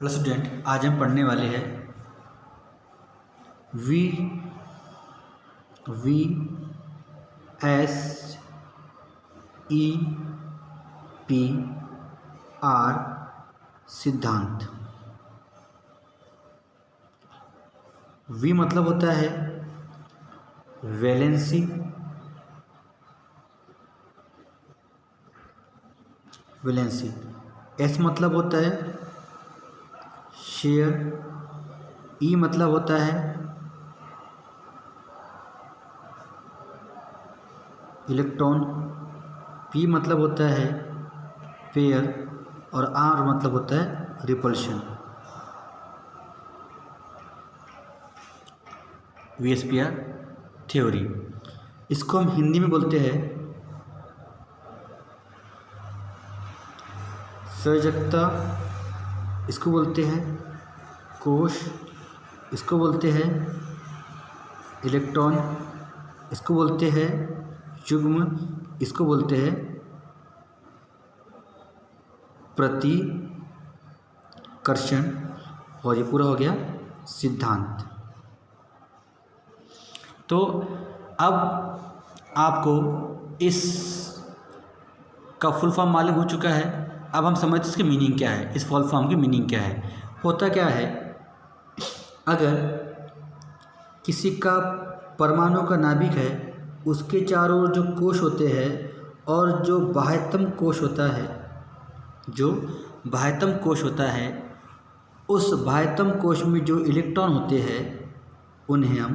Hello student, आज हम पढ़ने वाले हैं V S E P R सिद्धांत। वी मतलब होता है वैलेंसी, एस मतलब होता है शेयर, ई मतलब होता है इलेक्ट्रॉन, पी मतलब होता है पेयर और आर मतलब होता है रिपल्शन। वीएसपीआर थ्योरी, इसको हम हिंदी में बोलते हैं संयोजकता, इसको बोलते हैं कोश, इसको बोलते हैं इलेक्ट्रॉन, इसको बोलते हैं युग्म, इसको बोलते हैं प्रतिकर्षण, और ये पूरा हो गया सिद्धांत। तो अब आपको इस का फुल फॉर्म मालूम हो चुका है। अब हम समझते हैं इसकी मीनिंग क्या है, इस फुल फॉर्म की मीनिंग क्या है। होता क्या है, अगर किसी का परमाणु का नाभिक है, उसके चारों ओर जो कोश होते हैं और जो बाह्यतम कोश होता है, उस बाह्यतम कोश में जो इलेक्ट्रॉन होते हैं उन्हें हम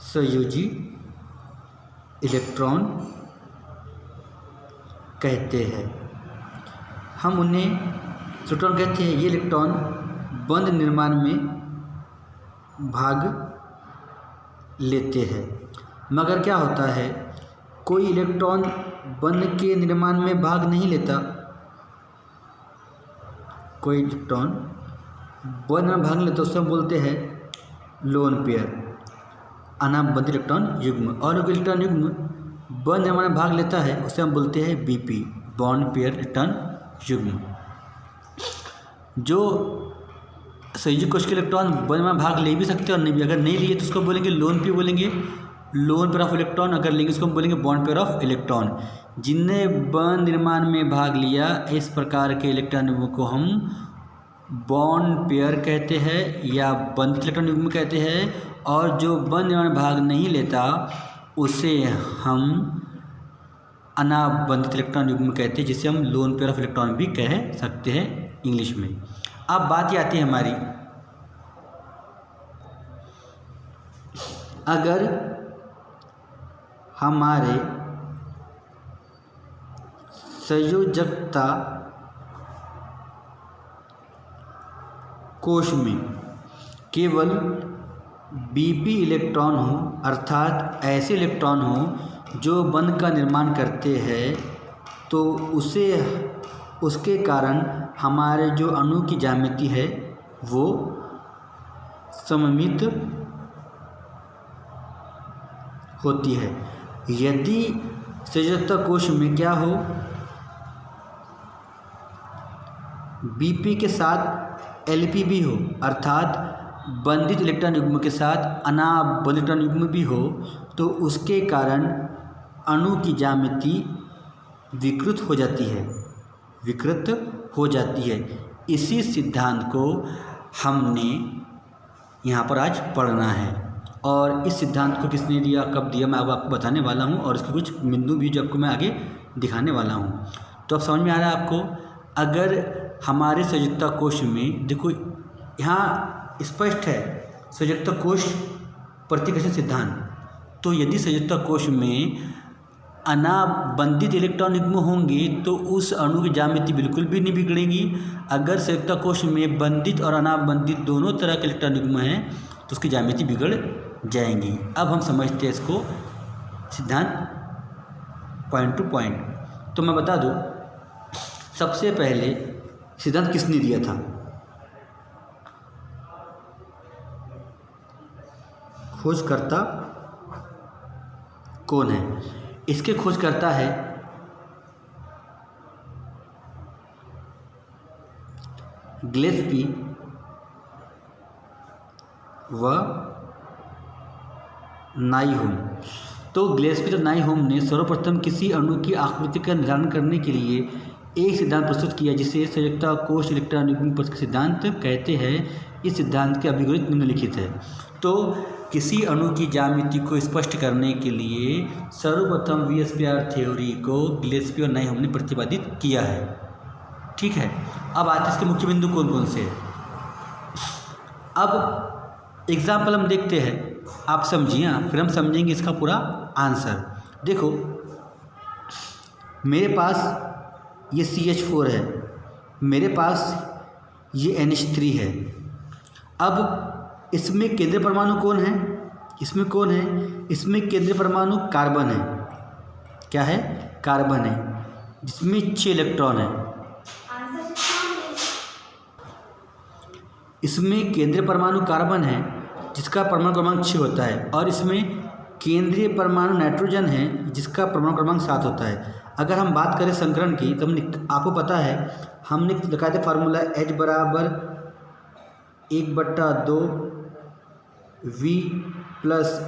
संयोजी इलेक्ट्रॉन कहते हैं। हम उन्हें प्रोटॉन कहते हैं। ये इलेक्ट्रॉन बंध निर्माण में भाग लेते हैं। मगर क्या होता है, कोई इलेक्ट्रॉन बंध के निर्माण में भाग नहीं लेता, कोई इलेक्ट्रॉन बंध में भाग लेता, उससे हम बोलते हैं लोन पेयर, अनाबद्ध इलेक्ट्रॉन युग्म। और कोई इलेक्ट्रॉन युग्म बंध निर्माण में भाग लेता है, उसे हम बोलते हैं बीपी, बॉन्ड पेयर इलेक्ट्रॉन युग्म। जो संयोजी कोश के इलेक्ट्रॉन बंध में भाग ले भी सकते हैं और नहीं भी, अगर नहीं लिए तो उसको बोलेंगे लोन पेयर, बोलेंगे लोन पेयर ऑफ इलेक्ट्रॉन। अगर लेंगे उसको हम बोलेंगे बॉन्ड पेयर ऑफ इलेक्ट्रॉन। जिनने बंध निर्माण में भाग लिया, इस प्रकार के इलेक्ट्रॉन युग्म को हम बॉन्ड पेयर कहते हैं या बंधित इलेक्ट्रॉन युग्म कहते हैं। और जो बंध निर्माण में भाग नहीं लेता, उसे हम अनाबंधित इलेक्ट्रॉन युग्म कहते हैं, जिसे हम लोन पेयर ऑफ इलेक्ट्रॉन भी कह सकते हैं इंग्लिश में। अब बात ये आती है हमारी, अगर हमारे संयोजकता कोश में केवल बीपी इलेक्ट्रॉन हो, अर्थात ऐसे इलेक्ट्रॉन हो जो बंध का निर्माण करते हैं, तो उसके कारण हमारे जो अणु की ज्यामिति है वो सममित होती है। यदि संयोजकता कोश में क्या हो, बीपी के साथ एलपी भी हो, अर्थात बंधित इलेक्ट्रॉन युग्म के साथ अनाबद्ध इलेक्ट्रॉन युग्म भी हो, तो उसके कारण अणु की ज्यामिति विकृत हो जाती है। इसी सिद्धांत को हमने यहाँ पर आज पढ़ना है, और इस सिद्धांत को किसने दिया, कब दिया, मैं अब आपको बताने वाला हूँ, और इसके कुछ बिंदु भी जो आपको मैं आगे दिखाने वाला हूँ। तो अब समझ में आ रहा है आपको। अगर हमारे संयोजकता कोश में देखो, यहाँ स्पष्ट है संयोजकता कोश प्रतिकर्षण सिद्धांत। तो यदि संयोजकता कोश में अनाबंधित इलेक्ट्रॉन युग्म होंगे तो उस अणु की ज्यामिति बिल्कुल भी नहीं बिगड़ेगी। अगर संयोजकता कोश में बंधित और अनाबंधित दोनों तरह के इलेक्ट्रॉन युग्म हैं तो उसकी ज्यामिति बिगड़ जाएंगी। अब हम समझते हैं इसको सिद्धांत पॉइंट टू पॉइंट। तो मैं बता दूं, सबसे पहले सिद्धांत किसने दिया था, खोजकर्ता कौन है? इसके खोजकर्ता है गिलेस्पी व नाइहोम। तो गिलेस्पी और नाइहोम ने सर्वप्रथम किसी अणु की आकृति का निर्धारण करने के लिए एक सिद्धांत प्रस्तुत किया जिसे संयुक्ता कोश इलेक्ट्रॉनिक पक्ष सिद्धांत कहते हैं। इस सिद्धांत के अभिगुणित निम्नलिखित है। तो किसी अणु की ज्यामिति को स्पष्ट करने के लिए सर्वप्रथम VSPR थ्योरी को गिलेस्पी और नाइहोम ने प्रतिपादित किया है। ठीक है, अब आते हैं इसके मुख्य बिंदु कौन कौन से हैं। अब एग्जाम्पल हम देखते हैं, आप समझिए, फिर हम समझेंगे इसका पूरा आंसर। देखो, मेरे पास ये CH4 है, मेरे पास ये NH3 है। अब इसमें केंद्रीय परमाणु कौन है? इसमें कौन है? इसमें केंद्रीय परमाणु कार्बन है। क्या है? कार्बन है, जिसमें 6 इलेक्ट्रॉन है। इसमें केंद्रीय परमाणु कार्बन है जिसका परमाणु क्रमांक 6 होता है, और इसमें केंद्रीय परमाणु नाइट्रोजन है जिसका परमाणु क्रमांक 7 होता है। अगर हम बात करें संकरण की, तो आपको पता है हमने लिखा था फार्मूला H बराबर 1/2 V +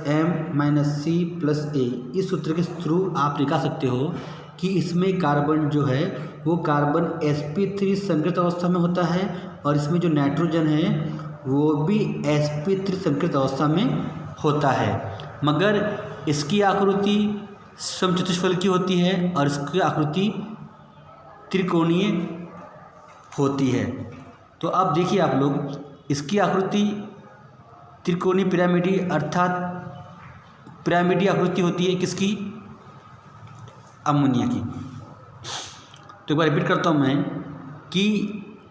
M - C + A। इस सूत्र के थ्रू आप लिखा सकते हो कि इसमें कार्बन जो है वो कार्बन sp3 संकृत अवस्था में होता है, और इसमें जो नाइट्रोजन है वो भी sp3 संकृत अवस्था में होता है। मगर इसकी आकृति समचतुष्फलक की होती है और इसकी आकृति त्रिकोणीय होती है। तो अब देखिए आप लोग, इसकी आकृति त्रिकोणीय पिरामिडी अर्थात पिरामिडी आकृति होती है किसकी? अमोनिया की। तो एक बार रिपीट करता हूँ मैं कि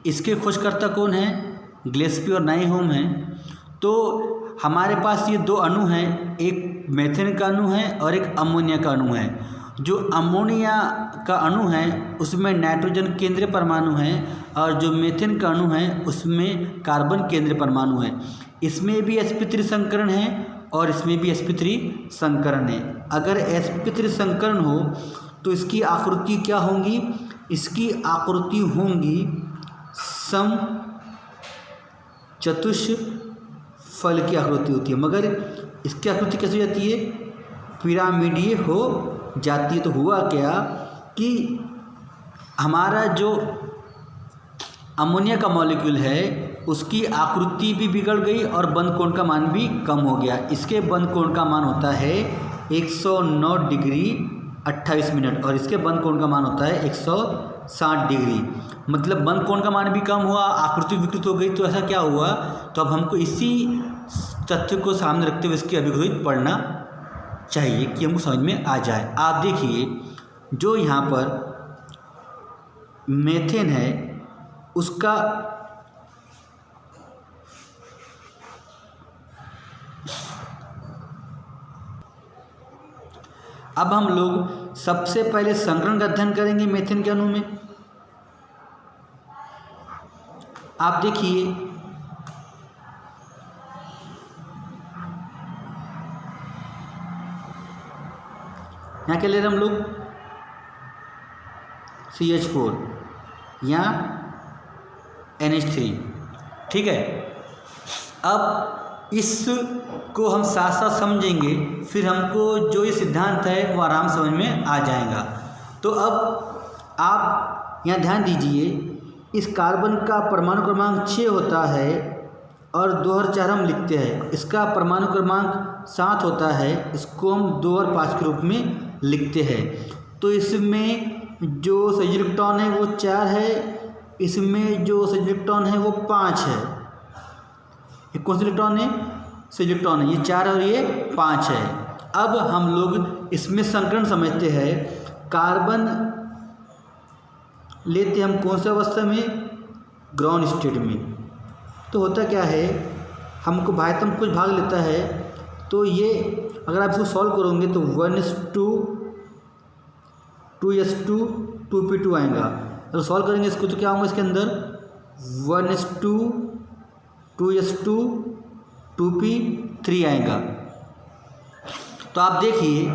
इसके खोजकर्ता कौन है? गिलेस्पी और नाइहोम है। तो हमारे पास ये 2 अणु हैं, एक मेथेन का अणु है और एक अमोनिया का अणु है। जो अमोनिया का अणु है उसमें नाइट्रोजन केंद्रीय परमाणु है, और जो मेथेन का अणु है उसमें कार्बन केंद्रीय परमाणु है। इसमें भी sp3 संकरण है और इसमें भी sp3 संकरण है। अगर sp3 संकरण हो तो इसकी आकृति क्या होंगी? इसकी आकृति होंगी सम चतुष्फलक की आकृति होती है, मगर इसकी आकृति कैसे हो जाती है? पिरामिडीय हो जाती है। तो हुआ क्या कि हमारा जो अमोनिया का मॉलिक्यूल है उसकी आकृति भी बिगड़ गई और बंद कोण का मान भी कम हो गया। इसके बंद कोण का मान होता है 109 डिग्री 28 मिनट, और इसके बंद कोण का मान होता है 160 डिग्री। मतलब बंद कोण का मान भी कम हुआ, आकृति विकृत हो गई। तो ऐसा क्या हुआ? तो अब हमको इसी तथ्य को सामने रखते हुए इसकी अभिगुणित पढ़ना चाहिए कि हमको समझ में आ जाए। आप देखिए, जो यहाँ पर मेथेन है उसका अब हम लोग सबसे पहले संकरण का अध्ययन करेंगे मेथेन के अणु में। आप देखिए, यहाँ क्या ले रहे हैं हम लोग? CH4 या NH3। ठीक है, अब इसको हम साथ साथ समझेंगे, फिर हमको जो ये सिद्धांत है वो आराम समझ में आ जाएगा। तो अब आप यहाँ ध्यान दीजिए, इस कार्बन का परमाणु क्रमांक 6 होता है और 2 और 4 हम लिखते हैं। इसका परमाणु क्रमांक 7 होता है, इसको हम 2 और 5 के रूप में लिखते हैं। तो इसमें जो सही इलेक्ट्रॉन है वो 4 है, इसमें जो सही इलेक्ट्रॉन है वो 5 है। ये कौन सा इलेक्ट्रॉन है? सही इलेक्ट्रॉन है, ये 4 और ये 5 है। अब हम लोग इसमें संकरण समझते हैं। कार्बन लेते हम कौन सा अवस्था में? ग्राउंड स्टेट में। तो होता क्या है, हमको भाइतम कुछ भाग लेता है, तो ये अगर आप इसको सॉल्व करोगे तो 1s2 2s2 2p2 आएगा। अगर सॉल्व करेंगे इसको तो क्या होगा? इसके अंदर 1s2 2s2 2p3 आएगा। तो आप देखिए,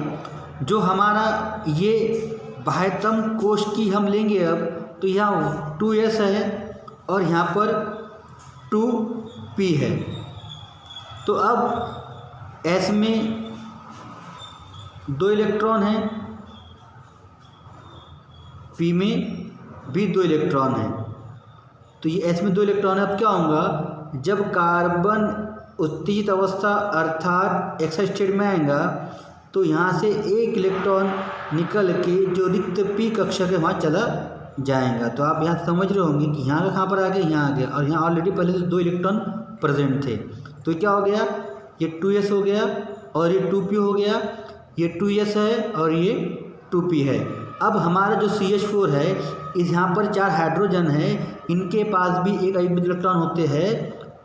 जो हमारा ये बाह्यतम कोश की हम लेंगे अब, तो यहाँ 2s है और यहाँ पर 2p है। तो अब S में 2 इलेक्ट्रॉन हैं, P में भी 2 इलेक्ट्रॉन हैं। तो ये S में 2 इलेक्ट्रॉन है। अब क्या होगा, जब कार्बन उत्तेजित अवस्था अर्थात एक्साइट स्टेट में आएगा तो यहाँ से एक इलेक्ट्रॉन निकल के जो रिक्त P कक्षा के वहाँ चला जाएगा। तो आप यहाँ समझ रहे होंगे कि यहाँ का कहाँ पर आ गया, यहाँ आ गया, और यहाँ ऑलरेडी पहले से 2 इलेक्ट्रॉन प्रेजेंट थे। तो क्या हो गया, ये 2s हो गया और ये 2p हो गया, ये 2s है और ये 2p है। अब हमारा जो CH4 है, इस यहाँ पर 4 हाइड्रोजन है, इनके पास भी एक अयुग्मित इलेक्ट्रॉन होते हैं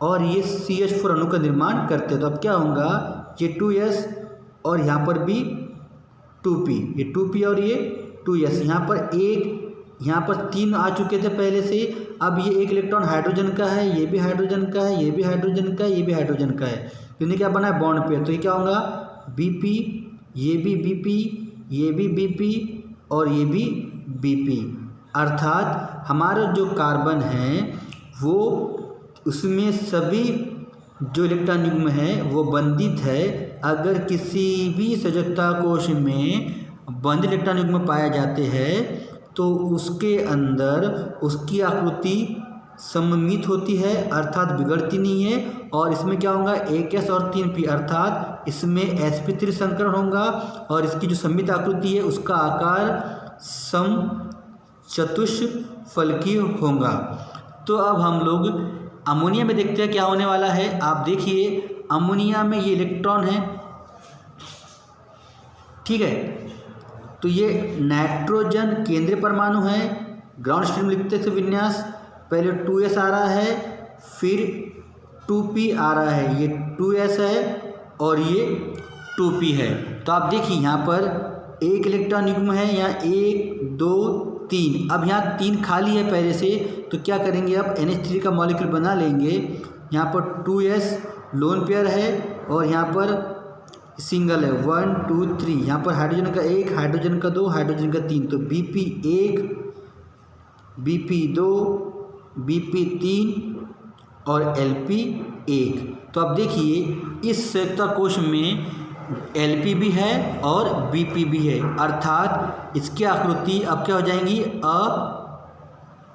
और ये CH4 अणु का निर्माण करते हैं। तो अब क्या होगा, ये 2s और यहाँ पर भी 2p, ये 2p और ये 2s, यहाँ पर एक, यहाँ पर 3 आ चुके थे पहले से। अब ये एक इलेक्ट्रॉन हाइड्रोजन का है, ये भी हाइड्रोजन का है, ये भी हाइड्रोजन का है, ये भी हाइड्रोजन का है। इन्हें क्या बना है, बॉन्ड पेयर। तो ये क्या होगा, Bp, ये भी Bp, ये भी Bp और ये भी Bp। अर्थात हमारा जो कार्बन है वो, उसमें सभी जो इलेक्ट्रॉन युग्म है वो बंधित है। अगर किसी भी सजगता कोश में बंध इलेक्ट्रॉन युग्म पाए जाते हैं तो उसके अंदर उसकी आकृति सममित होती है, अर्थात बिगड़ती नहीं है। और इसमें क्या होगा, 1s और 3p, अर्थात इसमें sp3 संकरण होगा और इसकी जो सममित आकृति है उसका आकार समचतुष्फलकीय होगा। तो अब हम लोग अमोनिया में देखते हैं क्या होने वाला है। आप देखिए, अमोनिया में ये इलेक्ट्रॉन है, ठीक है। तो ये नाइट्रोजन केंद्रीय परमाणु है, ग्राउंड स्टेट में लिखते थे विन्यास, पहले 2s आ रहा है, फिर 2p आ रहा है, ये 2s है और ये 2p है। तो आप देखिए यहाँ पर एक इलेक्ट्रॉन युग्म है, यहाँ 1 2 3, अब यहाँ 3 खाली है पहले से। तो क्या करेंगे, अब NH3 का मॉलिक्यूल बना लेंगे। यहाँ पर 2s लोन पेयर है और यहाँ पर सिंगल है, 1 2 3, यहाँ पर हाइड्रोजन का 1, हाइड्रोजन का 2, हाइड्रोजन का 3। तो Bp 1, Bp 2, Bp 3 और Lp 1। तो अब देखिए, इस संयुक्ता कोश में Lp भी है और Bp भी है, अर्थात इसकी आकृति अब क्या हो जाएंगी,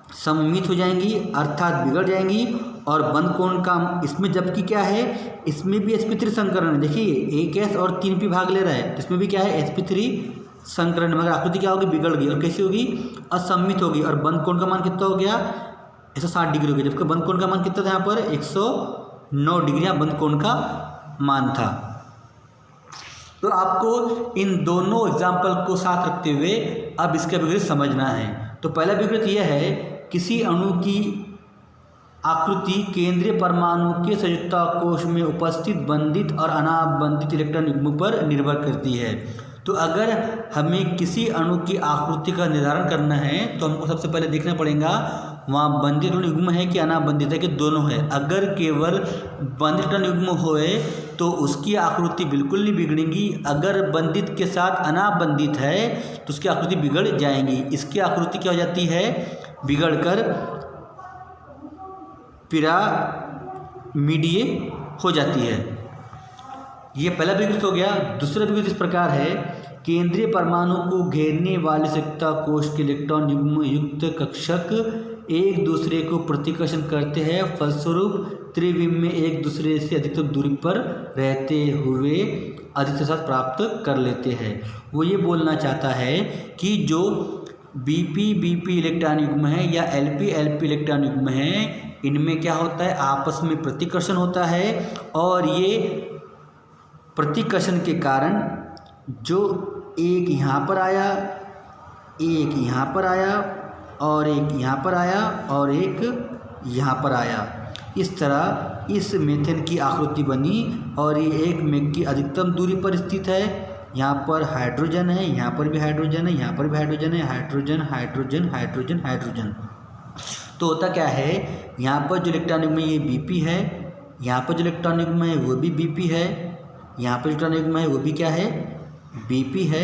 असममित हो जाएंगी, अर्थात बिगड़ जाएंगी। और बंध कोण का इसमें जबकि क्या है, इसमें भी sp3 संकरण है। देखिए 1s और 3p भाग ले रहा है, तो इसमें भी क्या है, sp3 संकरण, मगर आकृति क्या होगी, बिगड़ गई। और कैसी होगी, असममित होगी। और बंध कोण का मान कितना हो गया, 160 डिग्री हो गया, जबकि बंध कोण का मान कितना था, यहाँ पर 109 डिग्री बंध कोण का मान था। तो आपको इन दोनों एग्जाम्पल को साथ रखते हुए अब इसका विपरीत समझना है। तो पहला विपरीत यह है, किसी अणु की आकृति केंद्रीय परमाणु के संयुक्ता कोश में उपस्थित बंधित और अनाबंधित इलेक्ट्रॉन युग्म पर निर्भर करती है। तो अगर हमें किसी अणु की आकृति का निर्धारण करना है तो हमको सबसे पहले देखना पड़ेगा वहाँ बंधित इलेक्ट्रॉन युग्म है कि अनाबंधित है कि दोनों है। अगर केवल बंधित इलेक्ट्रॉन युग्म होए तो उसकी आकृति बिल्कुल नहीं बिगड़ेगी। अगर बंधित के साथ अनाबंधित है तो उसकी आकृति बिगड़ जाएंगी। इसकी आकृति क्या हो जाती है, बिगड़कर पिरामिडीय हो जाती है। ये पहला विपरीत हो गया। दूसरा विपरीत इस प्रकार है, केंद्रीय परमाणु को घेरने वाले संयुक्ता कोश के इलेक्ट्रॉन युग्म युक्त कक्षक एक दूसरे को प्रतिकर्षण करते हैं, फलस्वरूप त्रिविम में एक दूसरे से अधिकतम दूरी पर रहते हुए अधिकतम साथ प्राप्त कर लेते हैं। वो ये बोलना चाहता है कि जो Bp इलेक्ट्रॉन युग्म है या Lp इलेक्ट्रॉन युग्म है, इनमें क्या होता है, आपस में प्रतिकर्षण होता है। और ये प्रतिकर्षण के कारण जो एक यहाँ पर आया, एक यहाँ पर आया और एक यहाँ पर आया और एक यहाँ पर आया, इस तरह इस मेथन की आकृति बनी। और ये एक मेघ की अधिकतम दूरी पर स्थित है। यहाँ पर हाइड्रोजन है, यहाँ पर भी हाइड्रोजन है, यहाँ पर भी हाइड्रोजन है, हाइड्रोजन हाइड्रोजन हाइड्रोजन हाइड्रोजन। तो होता क्या है, यहाँ पर जो इलेक्ट्रॉन युग्म है ये Bp है, यहाँ पर जो इलेक्ट्रॉन युग्म है वो भी Bp है, यहाँ पर इलेक्ट्रॉन युग्म है वो भी क्या है, Bp है।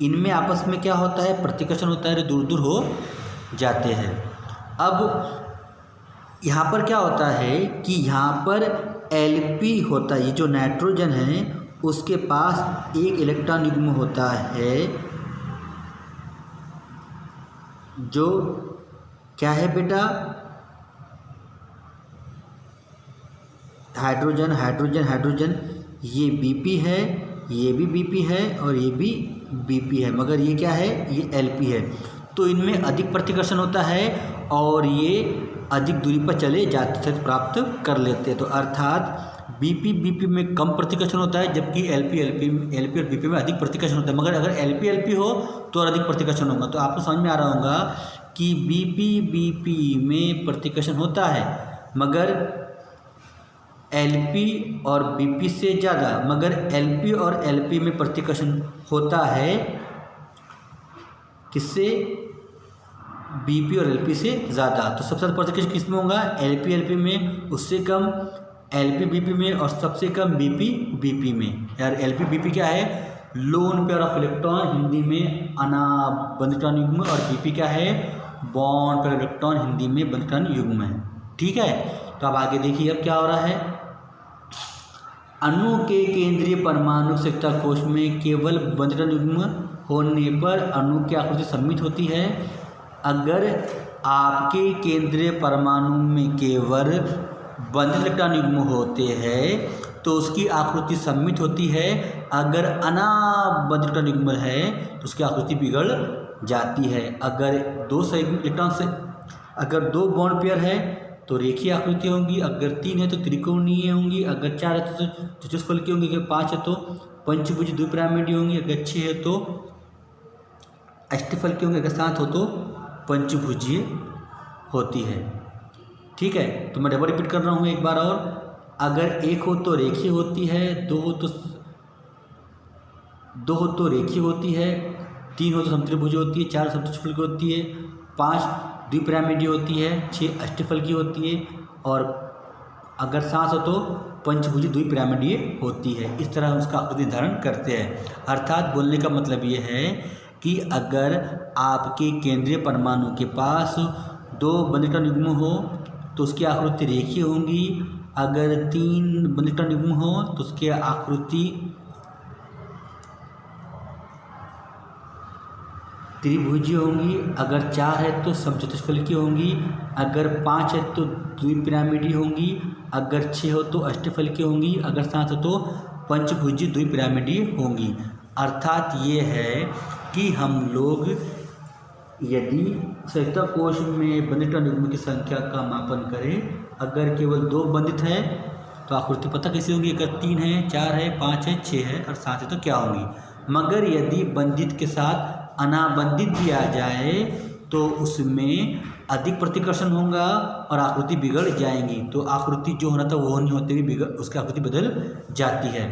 इनमें आपस में क्या होता है, प्रतिकर्षण होता है, दूर दूर हो जाते हैं। अब यहाँ पर क्या होता है कि यहाँ पर Lp होता है, ये जो नाइट्रोजन है उसके पास एक इलेक्ट्रॉन युग्म होता है जो क्या है बेटा, हाइड्रोजन हाइड्रोजन हाइड्रोजन, ये Bp है, ये भी Bp है और ये भी Bp है, मगर ये क्या है, ये Lp है। तो इनमें अधिक प्रतिकर्षण होता है और ये अधिक दूरी पर चले जाते थे प्राप्त कर लेते हैं। तो अर्थात Bp में कम प्रतिकर्षण होता है, जबकि Lp और Bp में अधिक प्रतिकर्षण होता है। मगर अगर Lp हो तो और अधिक प्रतिकर्षण होगा। तो आपको समझ में आ रहा होगा कि Bp में प्रतिकर्षण होता है, मगर Lp और Bp से ज़्यादा, मगर Lp और Lp में प्रतिकर्षण होता है किससे, Bp और Lp से ज़्यादा। तो सबसे ज़्यादा प्रतिकर्षण किस में होगा, Lp में, उससे कम Lp Bp में और सबसे कम Bp में। यार Lp Bp क्या है, lone pair of electron, Hindi में अनाबंध इलेक्ट्रॉन युग्म, और Bp क्या है, बॉन्ड पेयर इलेक्ट्रॉन, हिंदी में बंध इलेक्ट्रॉन युग्म है। ठीक है, तो अब आगे देखिए अब क्या हो रहा है। अणु के केंद्रीय परमाणु संयुक्ता कोश में केवल बंध इलेक्ट्रॉन युग्म होने पर अणु की आकृति सममित होती है। अगर आपके केंद्रीय परमाणु में केवल बंध इलेक्ट्रॉन युग्म होते हैं तो उसकी आकृति सममित होती है। अगर अनाबंध इलेक्ट्रॉन युग्म है तो उसकी आकृति बिगड़ जाती है। अगर दो इलेक्ट्रॉन से, अगर दो बॉन्ड पेयर है तो रेखीय आकृति होंगी, अगर 3 है तो त्रिकोणीय होंगी, अगर 4 है तो चतुष्फलकीय होंगी, अगर 5 है तो पंचभुज द्विपिरामिडीय होंगी, अगर 6 है तो अष्टफलकीय होंगी, अगर 7 हो तो पंचभुजीय होती है। ठीक है, तो मैं डबल रिपीट कर रहा हूँ एक बार और। अगर 1 हो तो रेखीय होती है, 2 हो तो रेखीय होती है, 3 हो तो समत्रिभुज होती है, 4 समचतुष्फलकीय होती है, 5 द्विपिरामिडीय होती है, 6 अष्टफलकीय होती है, और अगर 7 हो तो पंचभुजी द्विपिरामिडीय होती है। इस तरह उसका आकृति निर्धारण करते हैं। अर्थात बोलने का मतलब ये है कि अगर आपके केंद्रीय परमाणु के पास 2 बंध इलेक्ट्रॉन युग्म हो तो उसकी आकृति रेखीय होंगी, अगर 3 बंध इलेक्ट्रॉन युग्म हो तो उसकी आकृति त्रिभुजीय होंगी, अगर 4 है तो समचतुष्फलकीय होंगी, अगर 5 है तो द्विपिरामिडीय होंगी, अगर 6 हो तो अष्टफलकीय होंगी, अगर 7 हो तो पंचभुजी द्विपिरामिडीय होंगी। अर्थात ये है कि हम लोग यदि संयुक्ता कोश में बंध इलेक्ट्रॉन युग्म की संख्या का मापन करें, अगर केवल 2 बंधित है तो आकृति पता कैसे होंगी, अगर 3 है, 4 है, 5 है, 6 है और 7 है तो क्या होंगी। मगर यदि बंधित के साथ अनाबंधित भी आ जाए तो उसमें अधिक प्रतिकर्षण होगा और आकृति बिगड़ जाएंगी। तो आकृति जो होना था वो नहीं होते भी उसकी आकृति बदल जाती है।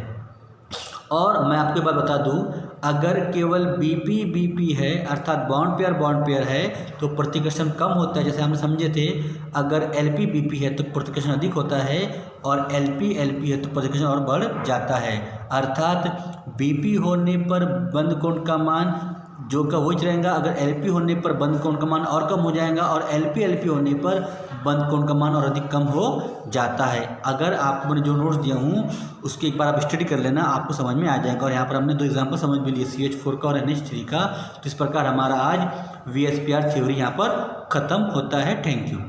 और मैं आपको एक बात बता दूं, अगर केवल Bp है अर्थात बॉन्ड पेयर है तो प्रतिकर्षण कम होता है। जैसे हमने समझे थे, अगर Lp Bp है तो प्रतिकर्षण अधिक होता है और Lp है तो प्रतिकर्षण और बढ़ जाता है। अर्थात Bp होने पर बंध कोण का मान जो का वही रहेगा, अगर Lp होने पर बंध कोण का मान और कम हो जाएगा और Lp होने पर बंध कोण का मान और अधिक कम हो जाता है। अगर आप मैंने जो नोट्स दिया हूँ उसके एक बार आप स्टडी कर लेना, आपको समझ में आ जाएगा। और यहाँ पर हमने 2 एग्जाम्पल समझ भी लिए, CH4 का और NH3 का। तो इस प्रकार हमारा आज VSPR थ्योरी यहाँ पर ख़त्म होता है। Thank you.